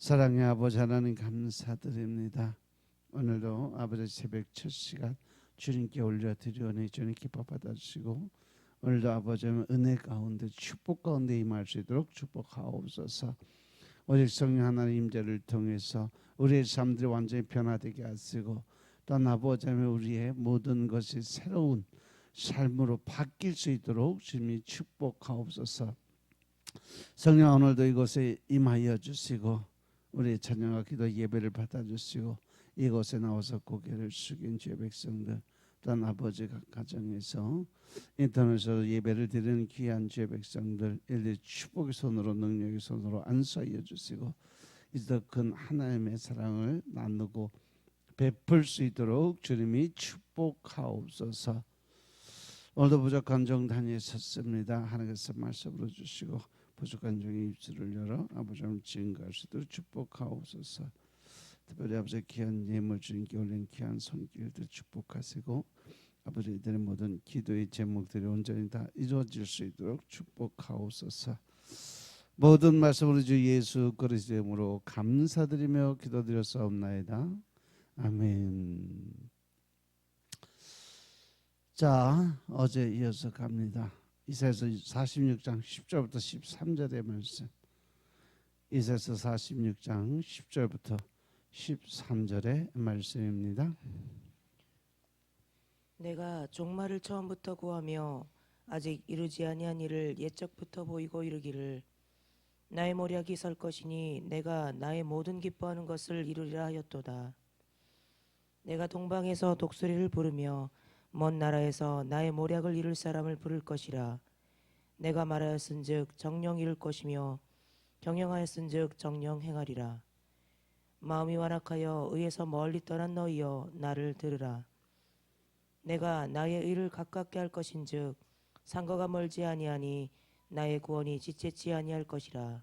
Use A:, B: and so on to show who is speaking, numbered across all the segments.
A: 사랑의 아버지 하나님 감사드립니다. 오늘도 아버지 새벽 첫 시간 주님께 올려드리오니 주님 기뻐 받아주시고 오늘도 아버지 은혜 가운데 축복 가운데 임할 수 있도록 축복하옵소서. 오직 성령 하나님 임재를 통해서 우리의 삶들이 완전히 변화되게 하시고 또한 아버지 우리의 모든 것이 새로운 삶으로 바뀔 수 있도록 주님이 축복하옵소서. 성령 오늘도 이곳에 임하여 주시고 우리 찬양과 기도 예배를 받아주시고 이곳에 나와서 고개를 숙인 주의 백성들 또한 아버지 각 가정에서 인터넷으로 예배를 드리는 귀한 주의 백성들 일일이 축복의 손으로 능력의 손으로 안수하여 주시고 이제 더 큰 하나님의 사랑을 나누고 베풀 수 있도록 주님이 축복하옵소서. 오늘도 부족한 정단에 섰습니다. 하나님께서 말씀으로 주시고 부족한 종의 입술을 열어 아버지를 증거할 수 있도록 축복하옵소서. 특별히 아버지 귀한 예물 주님께 올린 귀한 손길들 축복하시고 아버지들의 모든 기도의 제목들이 온전히 다 이루어질 수 있도록 축복하옵소서. 모든 말씀으로 주 예수 그리스도의 이름으로 감사드리며 기도드렸사옵나이다. 아멘. 자, 어제 이어서 갑니다. 이사야서 46장 10절부터 13절의 말씀. 이사야서 46장 10절부터 13절의 말씀입니다.
B: 내가 종말을 처음부터 구하며 아직 이루지 아니한 일을 옛적부터 보이고 이르기를 나의 모략이 설 것이니 내가 나의 모든 기뻐하는 것을 이루리라 하였도다. 내가 동방에서 독수리를 부르며 먼 나라에서 나의 모략을 이룰 사람을 부를 것이라. 내가 말하였은즉 정령 이룰 것이며 경영하였은즉 정령 행하리라. 마음이 완악하여 의에서 멀리 떠난 너희여 나를 들으라. 내가 나의 의를 가깝게 할 것인즉 상거가 멀지 아니하니 나의 구원이 지체치 아니할 것이라.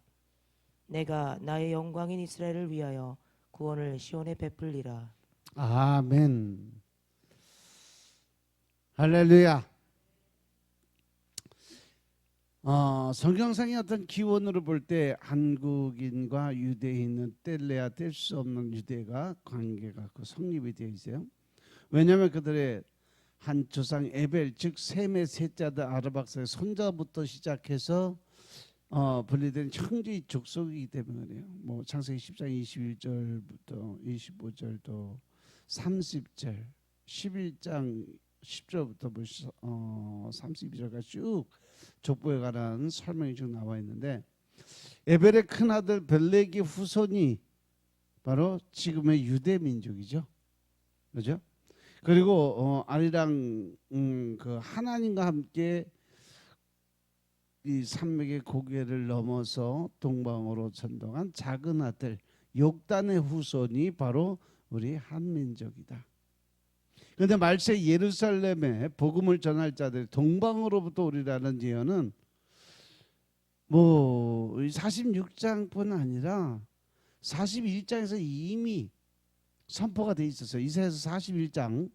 B: 내가 나의 영광인 이스라엘을 위하여 구원을 시온에 베풀리라.
A: 아멘. 할렐루야. 성경상의 어떤 기원으로 볼 때 한국인과 유대인은 뗄래야 뗄 수 없는 유대가 관계가 성립이 되어 있어요. 왜냐하면 그들의 한 조상 에벨 즉 셈의 셋째 아들 아르박사의 손자부터 시작해서 분리된 형제 족속이기 때문에 그래요. 뭐 창세기 10장 21절부터 25절도 30절 11장 10절부터 32절까지 쭉 족보에 관한 설명이 쭉 나와 있는데 에벨의 큰아들 벨렉의 후손이 바로 지금의 유대 민족이죠. 그렇죠? 그리고 아리랑 그 하나님과 함께 이 산맥의 고개를 넘어서 동방으로 전동한 작은 아들 욕단의 후손이 바로 우리 한민족이다. 그런데 말세 예루살렘에 복음을 전할 자들 동방으로부터 오리라는 예언은 뭐 46장뿐 아니라 41장에서 이미 선포가 돼 있었어요. 이사야서 41장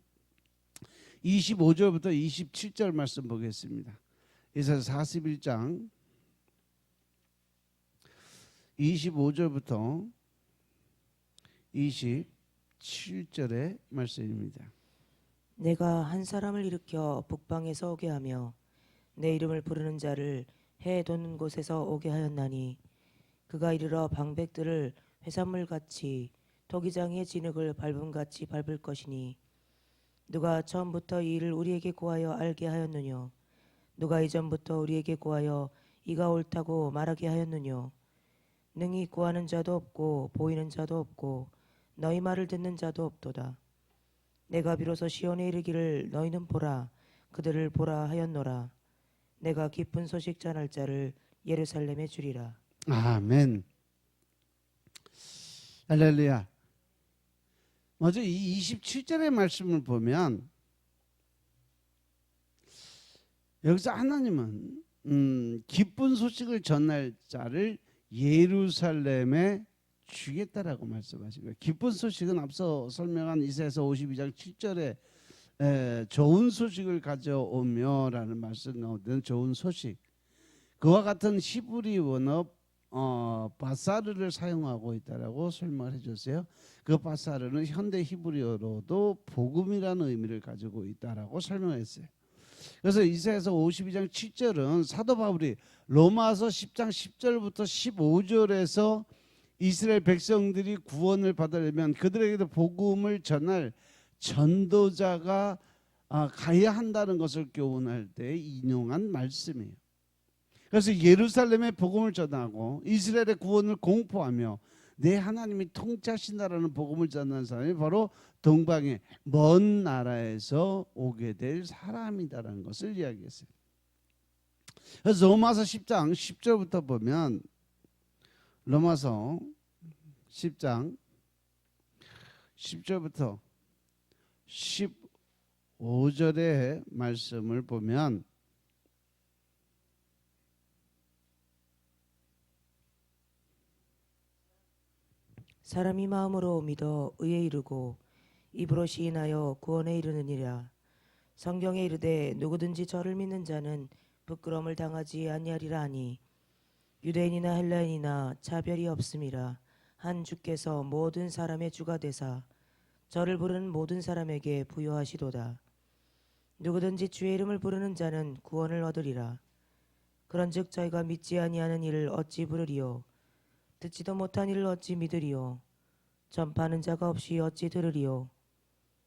A: 25절부터 27절 말씀 보겠습니다. 이사야서 41장 25절부터 27절의 말씀입니다.
B: 내가 한 사람을 일으켜 북방에서 오게 하며 내 이름을 부르는 자를 해 돋는 곳에서 오게 하였나니 그가 이르러 방백들을 회산물같이 토기장이의 진흙을 밟음같이 밟을 것이니 누가 처음부터 이 일을 우리에게 고하여 알게 하였느뇨. 누가 이전부터 우리에게 고하여 이가 옳다고 말하게 하였느뇨. 능히 고하는 자도 없고 보이는 자도 없고 너희 말을 듣는 자도 없도다. 내가 비로소 시온에 이르기를 너희는 보라 그들을 보라 하였노라. 내가 기쁜 소식 전할 자를 예루살렘에 주리라.
A: 아멘. 할렐루야. 먼저 이 27절의 말씀을 보면 여기서 하나님은 기쁜 소식을 전할 자를 예루살렘에 주겠다라고 말씀하신 거예요. 기쁜 소식은 앞서 설명한 이사야서 52장 7절에 좋은 소식을 가져오며라는 말씀 가운데는 좋은 소식. 그와 같은 히브리 원어 바사르를 사용하고 있다라고 설명을 해줬어요. 그 바사르는 현대 히브리어로도 복음이라는 의미를 가지고 있다라고 설명했어요. 그래서 이사야서 52장 7절은 사도 바울이 로마서 10장 10절부터 15절에서 이스라엘 백성들이 구원을 받으려면 그들에게도 복음을 전할 전도자가 가야 한다는 것을 교훈할 때 인용한 말씀이에요. 그래서 예루살렘에 복음을 전하고 이스라엘의 구원을 공포하며 내 하나님이 통치하신다라는 복음을 전하는 사람이 바로 동방의 먼 나라에서 오게 될 사람이다라는 것을 이야기했어요. 그래서 로마서 10장 10절부터 보면 로마서 10장 10절부터 15절의 말씀을 보면
B: 사람이 마음으로 믿어 의에 이르고 입으로 시인하여 구원에 이르느니라. 성경에 이르되 누구든지 저를 믿는 자는 부끄러움을 당하지 아니하리라 하니 유대인이나 헬라인이나 차별이 없음이라. 한 주께서 모든 사람의 주가 되사 저를 부르는 모든 사람에게 부여하시도다. 누구든지 주의 이름을 부르는 자는 구원을 얻으리라. 그런즉 저희가 믿지 아니하는 일을 어찌 부르리요? 듣지도 못한 일을 어찌 믿으리요? 전파하는 자가 없이 어찌 들으리요?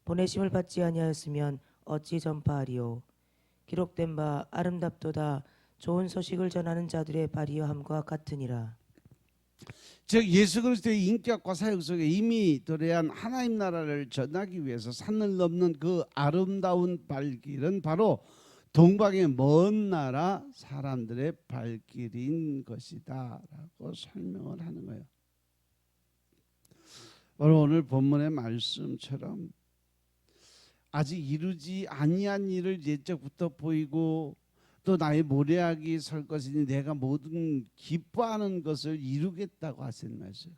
B: 보내심을 받지 아니하였으면 어찌 전파하리요? 기록된 바 아름답도다 좋은 소식을 전하는 자들의 발이여함과 같으니라.
A: 즉 예수 그리스도의 인격과 사역 속에 이미 도래한 하나님 나라를 전하기 위해서 산을 넘는 그 아름다운 발길은 바로 동방의 먼 나라 사람들의 발길인 것이다 라고 설명을 하는 거예요. 바로 오늘 본문의 말씀처럼 아직 이루지 아니한 일을 예적부터 보이고 또 나의 모래알이 설 것이니 내가 모든 기뻐하는 것을 이루겠다고 하신 말씀.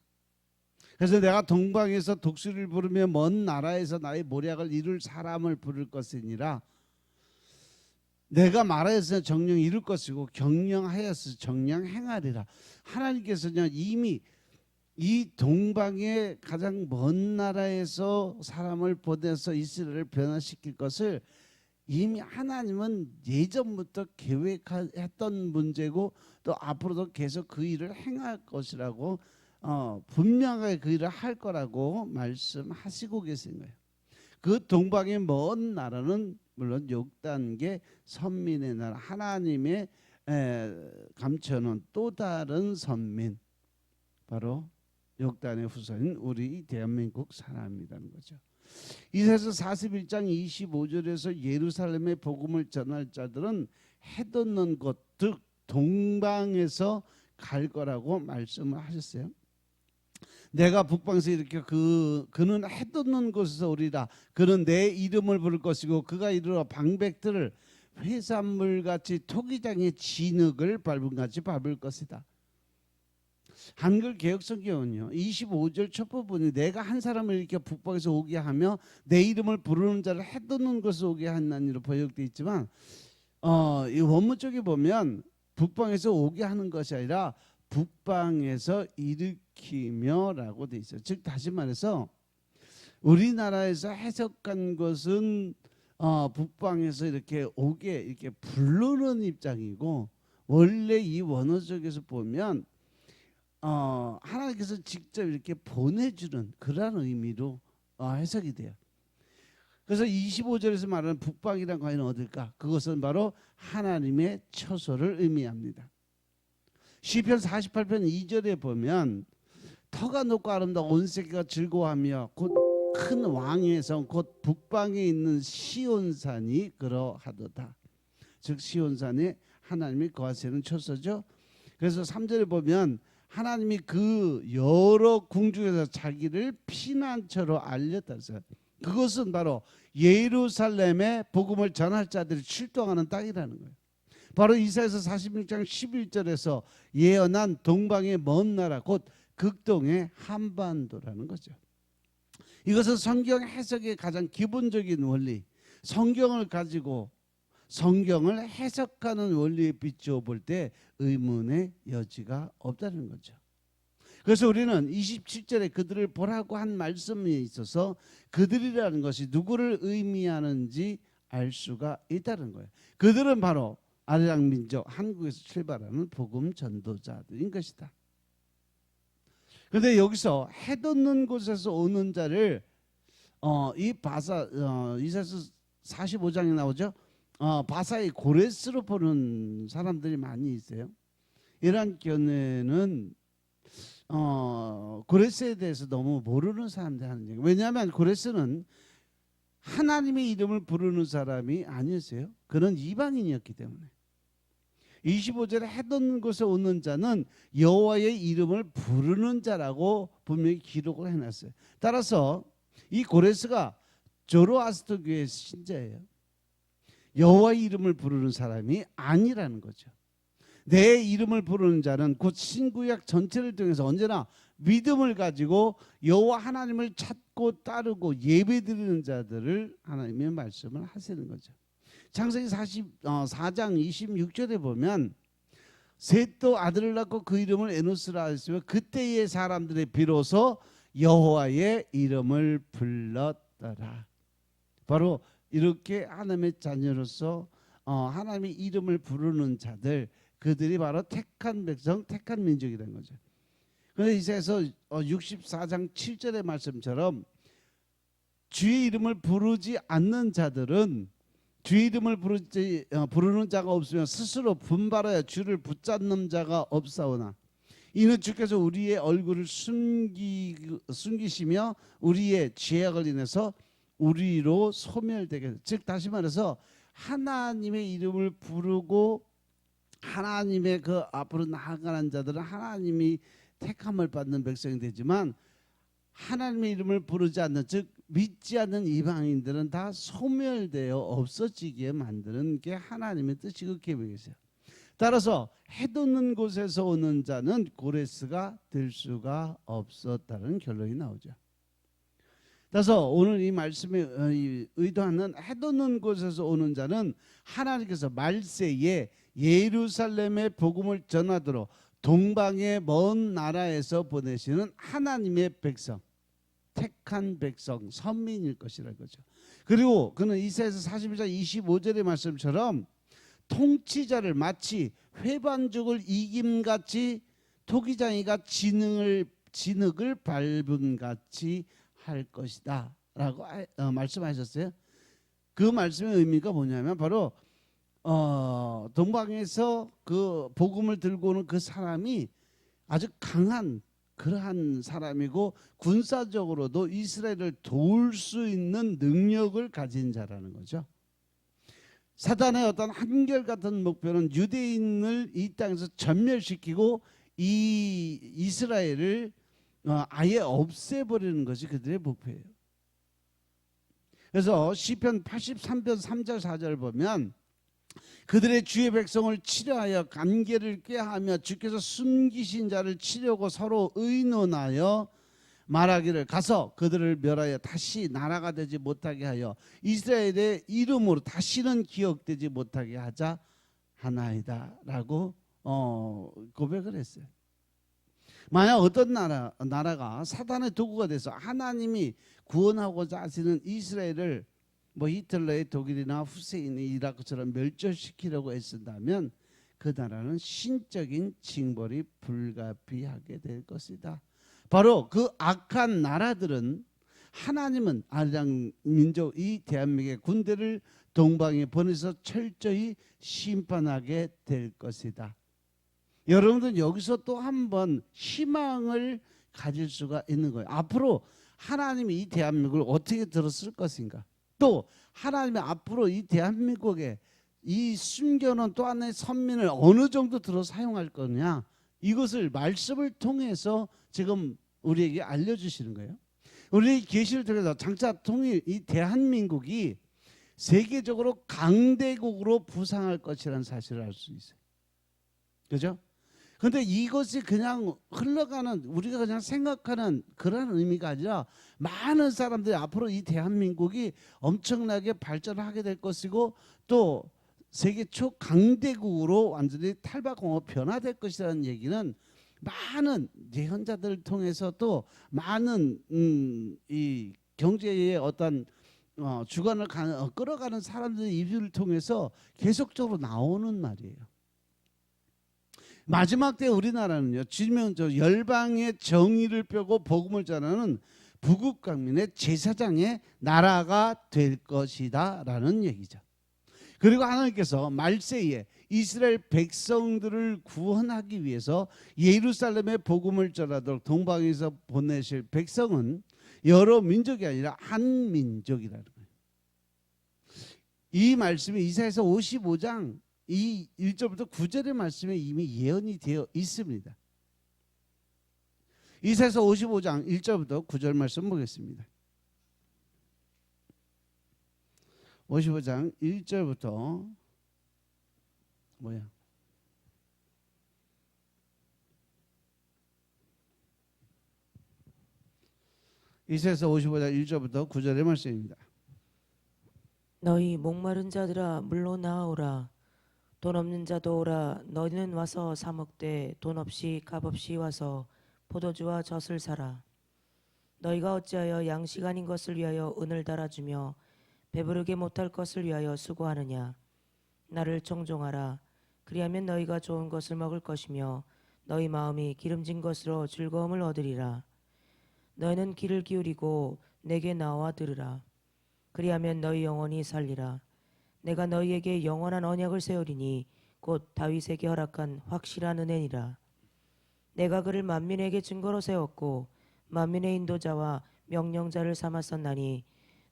A: 그래서 내가 동방에서 독수리를 부르며 먼 나라에서 나의 모략을 이룰 사람을 부를 것이니라. 내가 말하였으나 정령 이룰 것이고 경영하였으나 정령 행하리라. 하나님께서는 이미 이 동방의 가장 먼 나라에서 사람을 보내서 이스라엘을 변화시킬 것을 이미 하나님은 예전부터 계획했던 문제고 또 앞으로도 계속 그 일을 행할 것이라고 분명하게 그 일을 할 거라고 말씀하시고 계신 거예요. 그 동방의 먼 나라는 물론 6단계 선민의 나라, 하나님의 감춰놓은 또 다른 선민, 바로 6단의 후손인 우리 대한민국 사람이라는 거죠. 이사야서 41장 25절에서 예루살렘의 복음을 전할 자들은 해돋는 곳, 즉 동방에서 갈 거라고 말씀을 하셨어요. 내가 북방에서 이렇게 그는 해돋는 곳에서 오리라. 그는 내 이름을 부를 것이고 그가 이르러 방백들을 회산물같이 토기장의 진흙을 밟음같이 밟을 것이다. 한글 개역성경은요 25절 첫 부분이 내가 한 사람을 이렇게 북방에서 오게 하며 내 이름을 부르는 자를 해돋는 곳에 오게 한다니로 번역되어 있지만 이 원문 쪽에 보면 북방에서 오게 하는 것이 아니라 북방에서 일으키며라고 돼 있어요. 즉 다시 말해서 우리나라에서 해석한 것은 북방에서 이렇게 오게 이렇게 부르는 입장이고 원래 이 원어적에서 보면 하나님께서 직접 이렇게 보내주는 그런 의미로 해석이 돼요. 그래서 25절에서 말하는 북방이란 과연 어딜까? 그것은 바로 하나님의 처소를 의미합니다. 시편 48편 2절에 보면 터가 높고 아름다워 온 세계가 즐거워하며 곧 큰 왕의 성 곧 북방에 있는 시온산이 그러하도다. 즉 시온산에 하나님이 거하시는 처소죠. 그래서 3절에 보면 하나님이 그 여러 궁 중에서 자기를 피난처로 알렸다. 그것은 바로 예루살렘에 복음을 전할 자들이 출동하는 땅이라는 거예요. 바로 이사야서 46장 11절에서 예언한 동방의 먼 나라 곧 극동의 한반도라는 거죠. 이것은 성경 해석의 가장 기본적인 원리, 성경을 가지고 성경을 해석하는 원리에 비추어 볼 때 의문의 여지가 없다는 거죠. 그래서 우리는 27절에 그들을 보라고 한 말씀에 있어서 그들이라는 것이 누구를 의미하는지 알 수가 있다는 거예요. 그들은 바로 아르락 민족 한국에서 출발하는 복음 전도자들인 것이다. 그런데 여기서 해돋는 곳에서 오는 자를 이 바사 이사야서 45장에 나오죠. 바사의 고레스로 보는 사람들이 많이 있어요. 이러한 견해는 고레스에 대해서 너무 모르는 사람들이 하는 얘기. 왜냐하면 고레스는 하나님의 이름을 부르는 사람이 아니었어요. 그는 이방인이었기 때문에. 25절에 해돋는 곳에 오는 자는 여호와의 이름을 부르는 자라고 분명히 기록을 해놨어요. 따라서 이 고레스가 조로아스터교의 신자예요. 여호와의 이름을 부르는 사람이 아니라는 거죠. 내 이름을 부르는 자는 곧 신구약 전체를 통해서 언제나 믿음을 가지고 여호와 하나님을 찾고 따르고 예배드리는 자들을 하나님의 말씀을 하시는 거죠. 창세기 44장 26절에 보면 셋도 아들을 낳고 그 이름을 에노스라 했으며 그때의 사람들의 비로소 여호와의 이름을 불렀더라. 바로 이렇게 하나님의 자녀로서 하나님의 이름을 부르는 자들, 그들이 바로 택한 백성, 택한 민족이라는 거죠. 그런데 이사야서 64장 7절의 말씀처럼 주의 이름을 부르지 않는 자들은 주의 이름을 부르는 자가 없으면 스스로 분발하여 주를 붙잡는 자가 없사오나 이는 주께서 우리의 얼굴을 숨기시며 우리의 죄악을 인해서 우리로 소멸되게, 즉 다시 말해서 하나님의 이름을 부르고 하나님의 그 앞으로 나아가는 자들은 하나님이 택함을 받는 백성이 되지만 하나님의 이름을 부르지 않는, 즉 믿지 않는 이방인들은 다 소멸되어 없어지게 만드는 게 하나님의 뜻이고 계획이세요. 따라서 해돋는 곳에서 오는 자는 고레스가 될 수가 없었다는 결론이 나오죠. 따라서 오늘 이 말씀에 의도하는 해돋는 곳에서 오는 자는 하나님께서 말세에 예루살렘의 복음을 전하도록 동방의 먼 나라에서 보내시는 하나님의 백성, 택한 백성, 선민일 것이라는 거죠. 그리고 그는 이사야서 41장 25절의 말씀처럼 통치자를 마치 회반죽을 이김같이 토기장이가 진흙을 밟은 같이 할 것이다 라고 말씀하셨어요. 그 말씀의 의미가 뭐냐면 바로 동방에서 그 복음을 들고 오는 그 사람이 아주 강한 그러한 사람이고 군사적으로도 이스라엘을 도울 수 있는 능력을 가진 자라는 거죠. 사단의 어떤 한결같은 목표는 유대인을 이 땅에서 전멸시키고 이 이스라엘을 아예 없애버리는 것이 그들의 목표예요. 그래서 시편 83편 3절 4절을 보면 그들의 주의 백성을 치려하여 관계를 꾀하며 주께서 숨기신 자를 치려고 서로 의논하여 말하기를 가서 그들을 멸하여 다시 나라가 되지 못하게 하여 이스라엘의 이름으로 다시는 기억되지 못하게 하자 하나이다 라고 고백을 했어요. 만약 어떤 나라가 사단의 도구가 돼서 하나님이 구원하고자 하시는 이스라엘을 뭐 히틀러의 독일이나 후세인의 이라크처럼 멸절시키려고 애쓴다면 그 나라는 신적인 징벌이 불가피하게 될 것이다. 바로 그 악한 나라들은 하나님은 아르락 민족 이 대한민국의 군대를 동방에 보내서 철저히 심판하게 될 것이다. 여러분들은 여기서 또 한 번 희망을 가질 수가 있는 거예요. 앞으로 하나님이 이 대한민국을 어떻게 들었을 것인가, 또 하나님이 앞으로 이 대한민국에 이 숨겨놓은 또 하나의 선민을 어느 정도 들어 사용할 거냐, 이것을 말씀을 통해서 지금 우리에게 알려주시는 거예요. 우리 계시를 통해서 장차 통일 이 대한민국이 세계적으로 강대국으로 부상할 것이라는 사실을 알 수 있어요. 그죠? 그런데 이것이 그냥 흘러가는, 우리가 그냥 생각하는 그런 의미가 아니라 많은 사람들이 앞으로 이 대한민국이 엄청나게 발전하게 될 것이고 또 세계 초강대국으로 완전히 탈바꿈하고 변화될 것이라는 얘기는 많은 예언자들을 통해서도 많은 이 경제의 어떤 주관을 끌어가는 사람들의 입을 통해서 계속적으로 나오는 말이에요. 마지막 때 우리나라는요, 지명적 열방의 정의를 펴고 복음을 전하는 부국강민의 제사장의 나라가 될 것이다라는 얘기죠. 그리고 하나님께서 말세에 이스라엘 백성들을 구원하기 위해서 예루살렘에 복음을 전하도록 동방에서 보내실 백성은 여러 민족이 아니라 한 민족이라는 거예요. 이 말씀이 이사야서 55장 이 1절부터 9절의 말씀에 이미 예언이 되어 있습니다. 이사야서 55장 1절부터 9절 말씀 보겠습니다. 55장 1절부터 이사야서 55장 1절부터 9절의 말씀입니다.
B: 너희 목마른 자들아 물로 나오라. 돈 없는 자도 오라. 너희는 와서 사 먹되 돈 없이 값 없이 와서 포도주와 젖을 사라. 너희가 어찌하여 양식 아닌 것을 위하여 은을 달아주며 배부르게 못할 것을 위하여 수고하느냐. 나를 청종하라. 그리하면 너희가 좋은 것을 먹을 것이며 너희 마음이 기름진 것으로 즐거움을 얻으리라. 너희는 귀를 기울이고 내게 나와 들으라. 그리하면 너희 영혼이 살리라. 내가 너희에게 영원한 언약을 세우리니 곧 다윗에게 허락한 확실한 은혜니라. 내가 그를 만민에게 증거로 세웠고 만민의 인도자와 명령자를 삼았었나니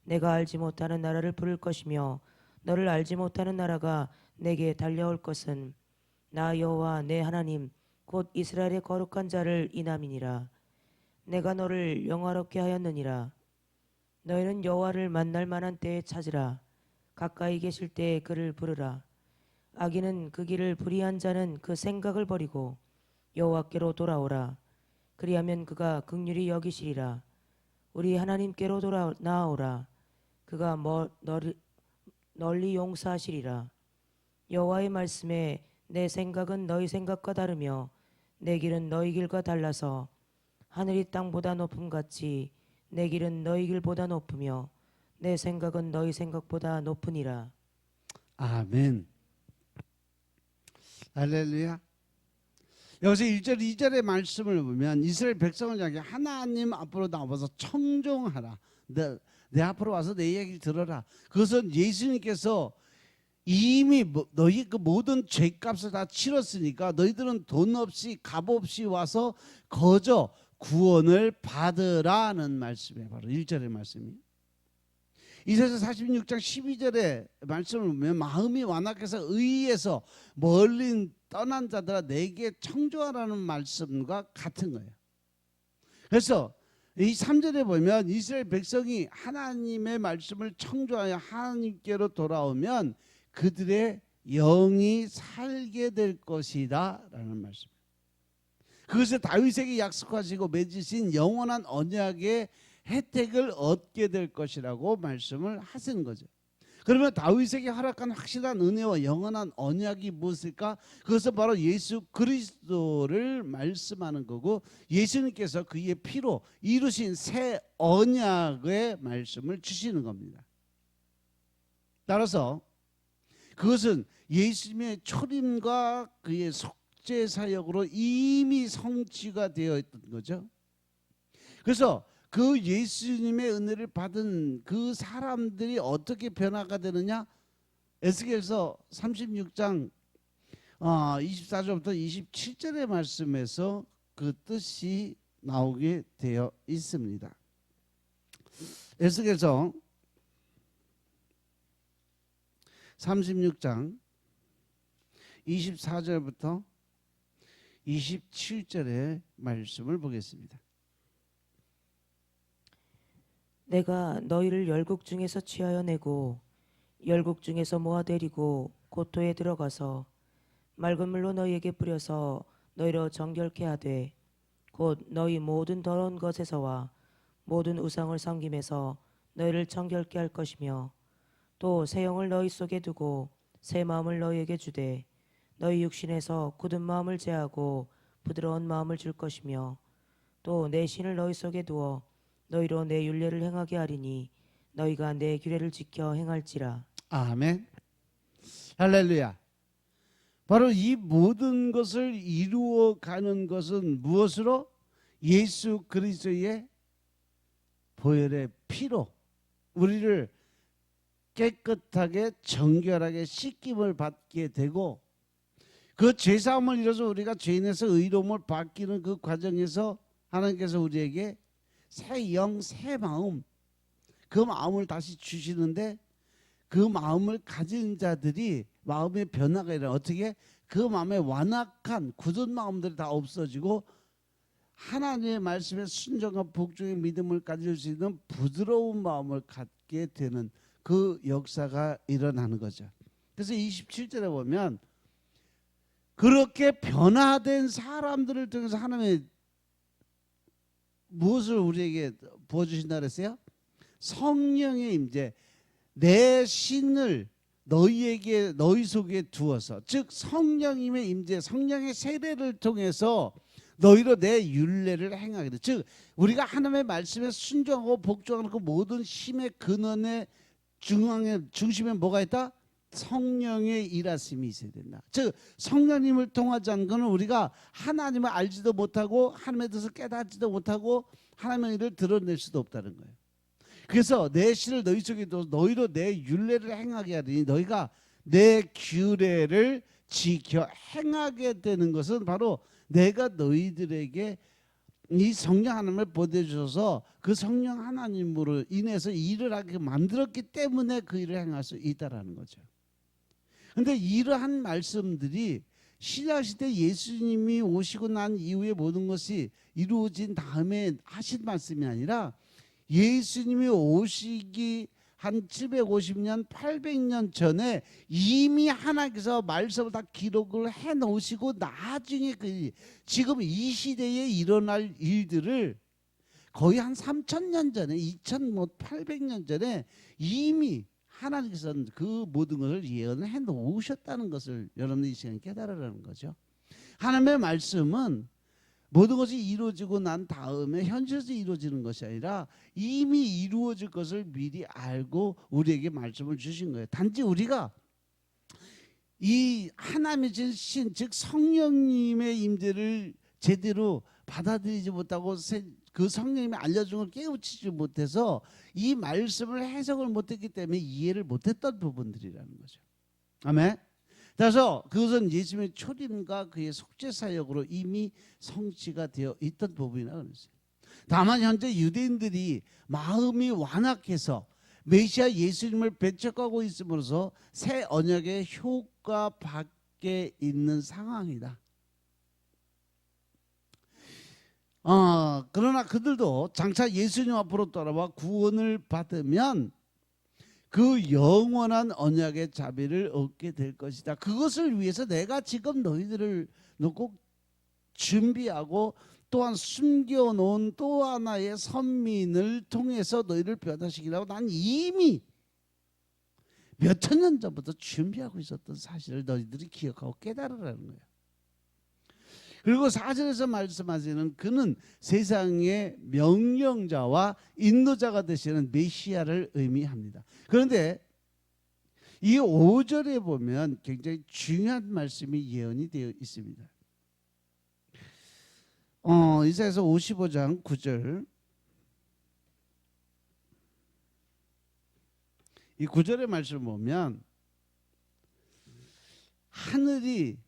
B: 내가 알지 못하는 나라를 부를 것이며 너를 알지 못하는 나라가 내게 달려올 것은 나 여호와 내 하나님 곧 이스라엘의 거룩한 자를 인함이니라. 내가 너를 영화롭게 하였느니라. 너희는 여호와를 만날 만한 때에 찾으라. 가까이 계실 때에 그를 부르라. 악인은 그 길을 불의한 자는 그 생각을 버리고 여호와께로 돌아오라. 그리하면 그가 긍휼히 여기시리라. 우리 하나님께로 나아오라. 그가 널리 용서하시리라. 여호와의 말씀에 내 생각은 너희 생각과 다르며 내 길은 너희 길과 달라서 하늘이 땅보다 높음같이 내 길은 너희 길보다 높으며 내 생각은 너희 생각보다 높으니라.
A: 아멘. 할렐루야. 여기서 1절 2절의 말씀을 보면 이스라엘 백성을 향해 하나님 앞으로 나와서 청종하라. 내 앞으로 와서 내 얘기를 들어라. 그것은 예수님께서 이미 너희 그 모든 죄값을 다 치렀으니까 너희들은 돈 없이 값 없이 와서 거저 구원을 받으라는 말씀이에요. 바로 1절의 말씀이. 이사야서 46장 12절의 말씀을 보면 마음이 완악해서 의에서 멀리 떠난 자들아 내게 청조하라는 말씀과 같은 거예요. 그래서 이 3절에 보면 이스라엘 백성이 하나님의 말씀을 청조하여 하나님께로 돌아오면 그들의 영이 살게 될 것이다 라는 말씀입니다. 그것을 다윗에게 약속하시고 맺으신 영원한 언약의 혜택을 얻게 될 것이라고 말씀을 하시는 거죠. 그러면 다윗에게 허락한 확실한 은혜와 영원한 언약이 무엇일까? 그것은 바로 예수 그리스도를 말씀하는 거고 예수님께서 그의 피로 이루신 새 언약의 말씀을 주시는 겁니다. 따라서 그것은 예수님의 초림과 그의 속죄 사역으로 이미 성취가 되어 있던 거죠. 그래서 그 예수님의 은혜를 받은 그 사람들이 어떻게 변화가 되느냐? 에스겔서 36장 24절부터 27절의 말씀에서 그 뜻이 나오게 되어 있습니다. 에스겔서 36장 24절부터 27절의 말씀을 보겠습니다.
B: 내가 너희를 열국 중에서 취하여 내고 열국 중에서 모아 데리고 고토에 들어가서 맑은 물로 너희에게 뿌려서 너희로 정결케 하되 곧 너희 모든 더러운 것에서와 모든 우상을 섬김에서 너희를 정결케 할 것이며 또 새 영을 너희 속에 두고 새 마음을 너희에게 주되 너희 육신에서 굳은 마음을 제하고 부드러운 마음을 줄 것이며 또 내 신을 너희 속에 두어 너희로 내 율례를 행하게 하리니 너희가 내 규례를 지켜 행할지라.
A: 아멘. 할렐루야. 바로 이 모든 것을 이루어가는 것은 무엇으로? 예수 그리스도의 보혈의 피로 우리를 깨끗하게 정결하게 씻김을 받게 되고, 그 죄사함을 이뤄서 우리가 죄인에서 의로움을 바뀌는 그 과정에서 하나님께서 우리에게 새 영, 새 마음, 그 마음을 다시 주시는데, 그 마음을 가진 자들이 마음의 변화가 일어나. 어떻게? 그 마음에 완악한 굳은 마음들이 다 없어지고 하나님의 말씀에 순종과 복종의 믿음을 가질 수 있는 부드러운 마음을 갖게 되는 그 역사가 일어나는 거죠. 그래서 27절에 보면 그렇게 변화된 사람들을 통해서 하나님의 무엇을 우리에게 부어주신다 그랬어요? 성령의 임재, 내 신을 너희 속에 두어서, 즉 성령님의 임재, 성령의 세례를 통해서 너희로 내 율례를 행하게 돼. 즉 우리가 하나님의 말씀에 순종하고 복종하는 그 모든 힘의 근원의 중심에 뭐가 있다? 성령의 일하심이 있어야 된다. 즉 성령님을 통하지 않은 것은 우리가 하나님을 알지도 못하고 하나님에 대해서 깨닫지도 못하고 하나님의 일을 드러낼 수도 없다는 거예요. 그래서 내 신을 너희 속에 둬서 너희로 내 율례를 행하게 하리니 너희가 내 규례를 지켜 행하게 되는 것은 바로 내가 너희들에게 이 성령 하나님을 보내주셔서 그 성령 하나님으로 인해서 일을 하게 만들었기 때문에 그 일을 행할 수 있다라는 거죠. 그런데 이러한 말씀들이 신약시대 예수님이 오시고 난 이후에 모든 것이 이루어진 다음에 하신 말씀이 아니라 예수님이 오시기 한 750년, 800년 전에 이미 하나님께서 말씀을 다 기록을 해놓으시고 나중에 지금 이 시대에 일어날 일들을 거의 한 3,000년 전에, 2,800년 전에 이미 하나님께서는 그 모든 것을 예언해 놓으셨다는 것을 여러분이 이 시간에 깨달으라는 거죠. 하나님의 말씀은 모든 것이 이루어지고 난 다음에 현실에서 이루어지는 것이 아니라 이미 이루어질 것을 미리 알고 우리에게 말씀을 주신 거예요. 단지 우리가 이 하나님의 신, 즉 성령님의 임재를 제대로 받아들이지 못하고 그 성령님이 알려준 걸 깨우치지 못해서 이 말씀을 해석을 못했기 때문에 이해를 못했던 부분들이라는 거죠. 아멘. 그래서 그것은 예수님의 초림과 그의 속죄 사역으로 이미 성취가 되어 있던 부분이라고 그랬어요. 다만 현재 유대인들이 마음이 완악해서 메시아 예수님을 배척하고 있음으로써 새 언약의 효과 밖에 있는 상황이다. 그러나 그들도 장차 예수님 앞으로 돌아와 구원을 받으면 그 영원한 언약의 자비를 얻게 될 것이다. 그것을 위해서 내가 지금 너희들을 놓고 준비하고 또한 숨겨놓은 또 하나의 선민을 통해서 너희를 변화시키려고 난 이미 몇천 년 전부터 준비하고 있었던 사실을 너희들이 기억하고 깨달으라는 거예요. 그리고 4절에서 말씀하시는 그는 세상의 명령자와 인도자가 되시는 메시아를 의미합니다. 그런데 이 5절에 보면 굉장히 중요한 말씀이 예언이 되어 있습니다. 이사야서 55장 9절, 이 9절의 말씀을 보면 하늘이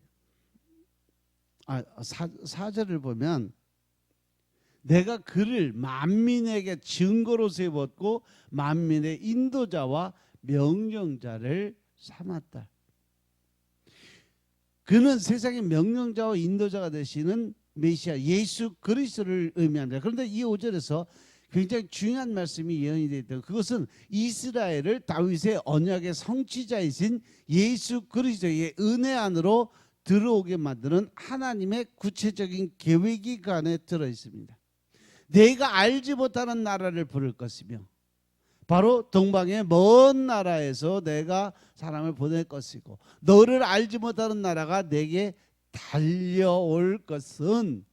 A: 4절을 보면 내가 그를 만민에게 증거로 세웠고 만민의 인도자와 명령자를 삼았다. 그는 세상의 명령자와 인도자가 되시는 메시아 예수 그리스도를 의미한다. 그런데 이 5절에서 굉장히 중요한 말씀이 예언이 되어 있다. 그것은 이스라엘을 다윗의 언약의 성취자이신 예수 그리스도의 은혜 안으로 들어오게 만드는 하나님의 구체적인 계획이 그 안에 들어 있습니다. 내가 알지 못하는 나라를 부를 것이며 바로 동방의 먼 나라에서 내가 사람을 보낼 것이고 너를 알지 못하는 나라가 내게 달려올 것은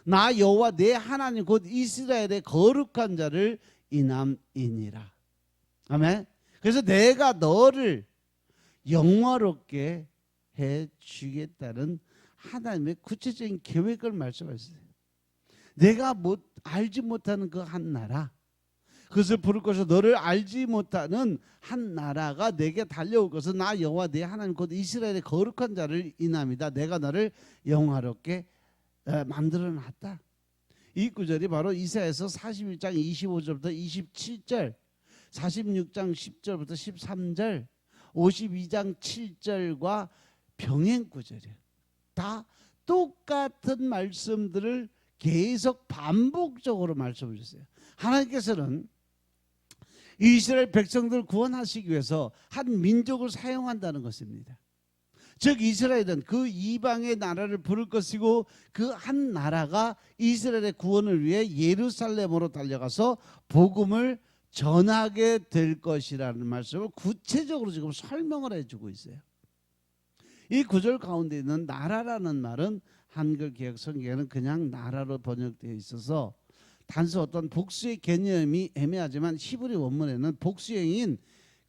A: 나 여호와 내 하나님 곧 이스라엘의 거룩한 자를 인함이니라. 아멘. 그래서 내가 너를 영화롭게 해 주겠다는 하나님의 구체적인 계획을 말씀하셨어요. 내가 알지 못하는 그 한 나라, 그것을 부를 것이요 너를 알지 못하는 한 나라가 내게 달려올 것은 나 여호와 내 하나님 곧 이스라엘의 거룩한 자를 인함이다. 내가 너를 영화롭게 만들어놨다. 이 구절이 바로 이사야서 41장 25절부터 27절, 46장 10절부터 13절, 52장 7절과 병행 구절이에요. 다 똑같은 말씀들을 계속 반복적으로 말씀을 주세요. 하나님께서는 이스라엘 백성들을 구원하시기 위해서 한 민족을 사용한다는 것입니다. 즉 이스라엘은 그 이방의 나라를 부를 것이고 그 한 나라가 이스라엘의 구원을 위해 예루살렘으로 달려가서 복음을 전하게 될 것이라는 말씀을 구체적으로 지금 설명을 해주고 있어요. 이 구절 가운데 있는 나라라는 말은 한글 개역 성경에는 그냥 나라로 번역되어 있어서 단서 어떤 복수의 개념이 애매하지만 히브리 원문에는 복수형인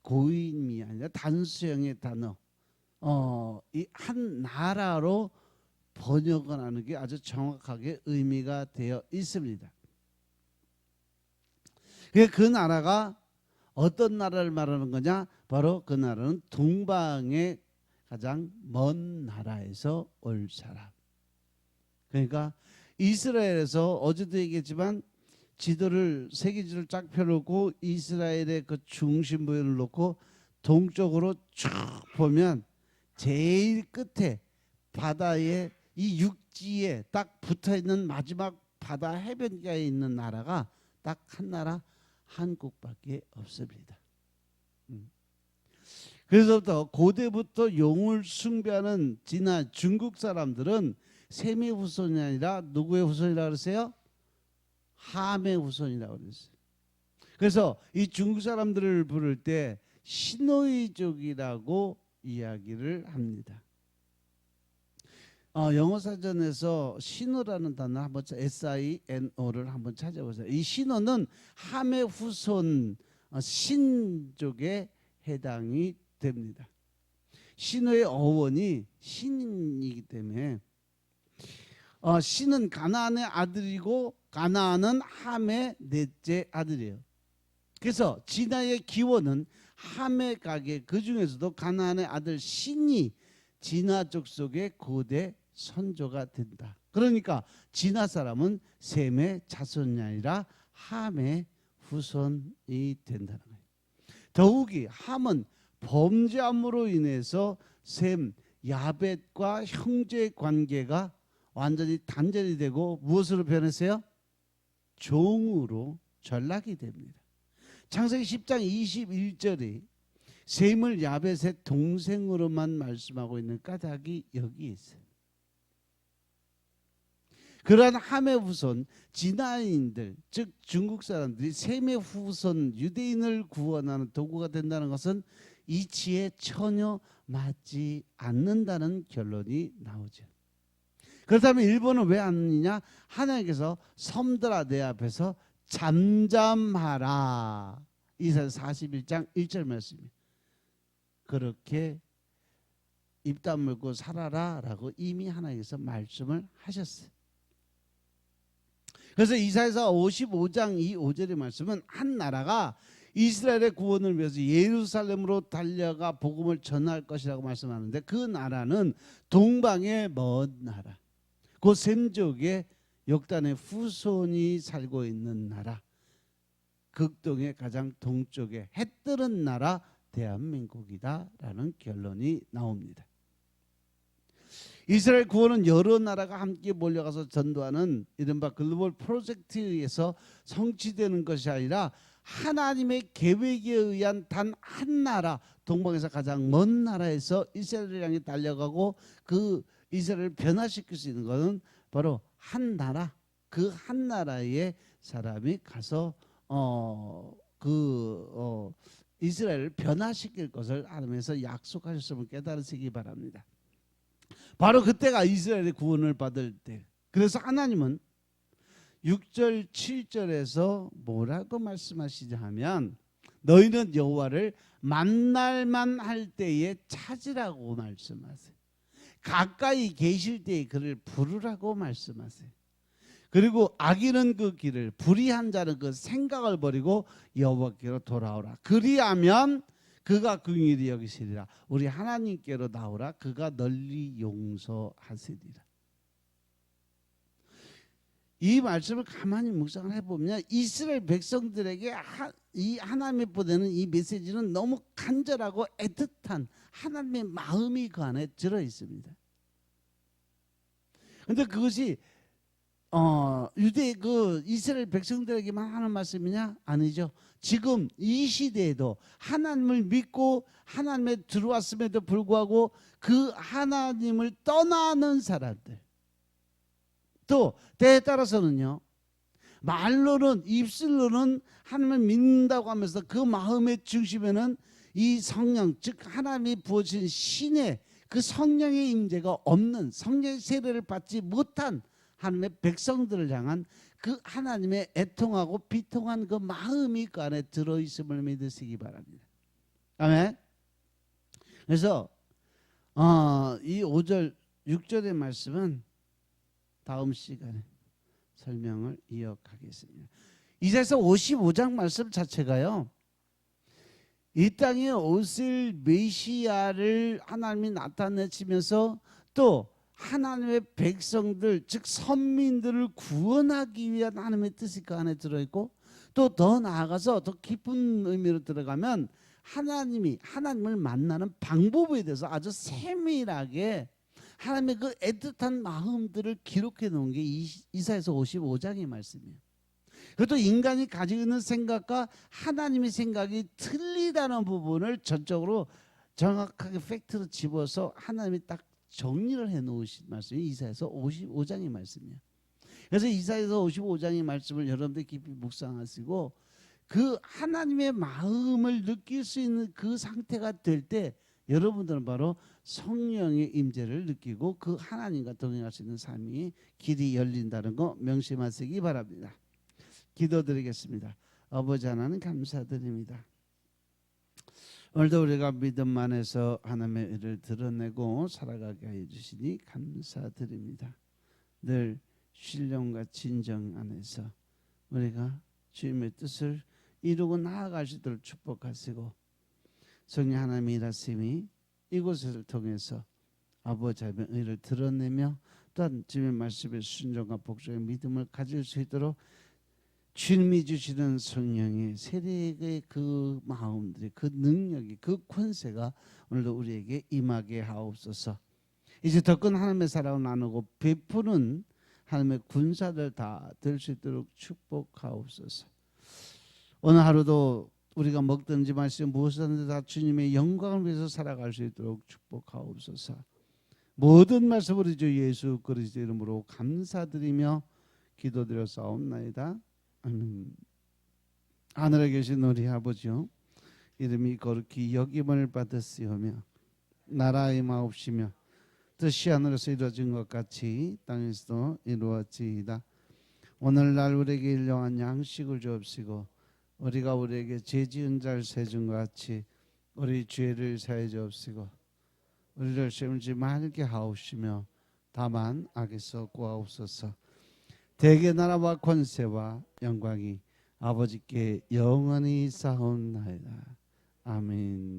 A: 고임이 아니라 단수형의 단어 이 한 나라로 번역을 하는 게 아주 정확하게 의미가 되어 있습니다. 그 나라가 어떤 나라를 말하는 거냐? 바로 그 나라는 동방의 가장 먼 나라에서 올 사람. 그러니까 이스라엘에서 어제도 얘기했지만 세계지를 쫙 펴놓고 이스라엘의 그 중심 부분을 놓고 동쪽으로 쭉 보면 제일 끝에 바다에 이 육지에 딱 붙어있는 마지막 바다 해변가에 있는 나라가 딱 한 나라 한국밖에 없습니다. 그래서부터 고대부터 용을 숭배하는 진화 중국 사람들은 셈의 후손이 아니라 누구의 후손이라고 그러세요? 함의 후손이라고 그랬어요. 그래서 이 중국 사람들을 부를 때 시노이족이라고 이야기를 합니다. 영어 사전에서 시노라는 단어 한번 SINO를 한번 찾아보세요. 이 시노는 함의 후손 신족에 해당이 됩니다. 시노의 어원이 신이기 때문에 신은 가나안의 아들이고 가나안은 함의 넷째 아들이에요. 그래서 진화의 기원은 함의 가게, 그 중에서도 가나안의 아들 신이 진화 족속의 고대 선조가 된다. 그러니까 진화 사람은 셈의 자손이 아니라 함의 후손이 된다는 거예요. 더욱이 함은 범죄함으로 인해서 셈, 야벳과 형제 관계가 완전히 단절이 되고 무엇으로 변했어요? 종으로 전락이 됩니다. 창세기 10장 21절이 셈을 야벳의 동생으로만 말씀하고 있는 까닭이 여기 있어요. 그러한 함의 후손 진화인들, 즉 중국 사람들이 셈의 후손 유대인을 구원하는 도구가 된다는 것은 이치에 전혀 맞지 않는다는 결론이 나오죠. 그렇다면 일본은 왜 아니냐? 하나님께서 섬들아 내 앞에서 잠잠하라. 이사야 41장 1절 말씀입니다. 그렇게 입 다물고 살아라 라고 이미 하나님께서 말씀을 하셨어요. 그래서 이사야서 55장 5절의 말씀은 한 나라가 이스라엘의 구원을 위해서 예루살렘으로 달려가 복음을 전할 것이라고 말씀하는데 그 나라는 동방의 먼 나라, 그 셈족의 역단의 후손이 살고 있는 나라, 극동의 가장 동쪽에 해 뜨는 나라 대한민국이다라는 결론이 나옵니다. 이스라엘 구원은 여러 나라가 함께 몰려가서 전도하는 이른바 글로벌 프로젝트에서 성취되는 것이 아니라 하나님의 계획에 의한 단 한 나라, 동방에서 가장 먼 나라에서 이스라엘을 향해 달려가고 그 이스라엘을 변화시킬 수 있는 것은 바로 한 나라, 그 한 나라의 사람이 가서 이스라엘을 변화시킬 것을 하나님께서 약속하셨음을 깨달으시기 바랍니다. 바로 그때가 이스라엘의 구원을 받을 때. 그래서 하나님은 6절 7절에서 뭐라고 말씀하시자 하면 너희는 여호와를 만날만 할 때에 찾으라고 말씀하세요. 가까이 계실 때에 그를 부르라고 말씀하세요. 그리고 악인은 그 길을, 불의한 자는 그 생각을 버리고 여호와께로 돌아오라. 그리하면 그가 긍휼히 여기시리라. 우리 하나님께로 나오라. 그가 널리 용서하시리라. 이 말씀을 가만히 묵상을 해보면 이스라엘 백성들에게 이 하나님이 보내는 이 메시지는 너무 간절하고 애틋한 하나님의 마음이 그 안에 들어 있습니다. 그런데 그것이 유대 이스라엘 백성들에게만 하는 말씀이냐? 아니죠. 지금 이 시대에도 하나님을 믿고 하나님에 들어왔음에도 불구하고 그 하나님을 떠나는 사람들, 또 때에 따라서는요, 말로는 입술로는 하나님을 믿는다고 하면서 그 마음의 중심에는 이 성령, 즉 하나님이 부어주신 신의 그 성령의 임재가 없는, 성령의 세례를 받지 못한 하나님의 백성들을 향한 그 하나님의 애통하고 비통한 그 마음이 그 안에 들어있음을 믿으시기 바랍니다. 아멘. 그래서 이 5절 6절의 말씀은 다음 시간에 설명을 이어가겠습니다. 이사야서 55장 말씀 자체가요, 이 땅에 오실 메시아를 하나님이 나타내시면서 또 하나님의 백성들, 즉 선민들을 구원하기 위한 하나님의 뜻이 그 안에 들어있고, 또 더 나아가서 더 깊은 의미로 들어가면 하나님을 만나는 방법에 대해서 아주 세밀하게 하나님의 그 애틋한 마음들을 기록해 놓은 게 이사야서 55장의 말씀이에요. 그것도 인간이 가지고 있는 생각과 하나님의 생각이 틀리다는 부분을 전적으로 정확하게 팩트로 집어서 하나님이 딱 정리를 해놓으신 말씀이 이사야서 55장의 말씀이에요. 그래서 이사야서 55장의 말씀을 여러분들 깊이 묵상하시고 그 하나님의 마음을 느낄 수 있는 그 상태가 될 때 여러분들은 바로 성령의 임재를 느끼고 그 하나님과 동행할 수 있는 삶이 길이 열린다는 거 명심하시기 바랍니다. 기도드리겠습니다. 아버지 하나님 감사드립니다. 오늘도 우리가 믿음 안에서 하나님의 의를 드러내고 살아가게 해주시니 감사드립니다. 늘 신령과 진정 안에서 우리가 주님의 뜻을 이루고 나아갈 수 있도록 축복하시고 성령 하나님의 일하심이 이곳을 통해서 아버지 하나님의 의를 드러내며 또한 주님의 말씀에 순종과 복종의 믿음을 가질 수 있도록 주님이 주시는 성령의 세례의 그 마음들이, 그 능력이, 그 권세가 오늘도 우리에게 임하게 하옵소서. 이제 더 큰 하나님의 사랑을 나누고 베푸는 하나님의 군사들 다 될 수 있도록 축복하옵소서. 오늘 하루도 우리가 먹든지 마시든 무엇이든지 다 주님의 영광을 위해서 살아갈 수 있도록 축복하옵소서. 모든 말씀 우리 주 예수 그리스도 이름으로 감사드리며 기도드려 싸움나이다. 아멘. 하늘에 계신 우리 아버지요, 이름이 거룩히 여김을 받으시오며 나라의 임하옵시며 뜻이 하늘에서 이루어진 것 같이 땅에서도 이루어지이다. 오늘날 우리에게 일용할 양식을 주옵시고 우리가 우리에게 죄 지은 자를 세준 것 같이 우리 죄를 사해 주옵시고 우리를 시험지 말게 하옵시며 다만 악에서 구하옵소서. 대개 나라와 권세와 영광이 아버지께 영원히 쌓옵나이다. 아멘.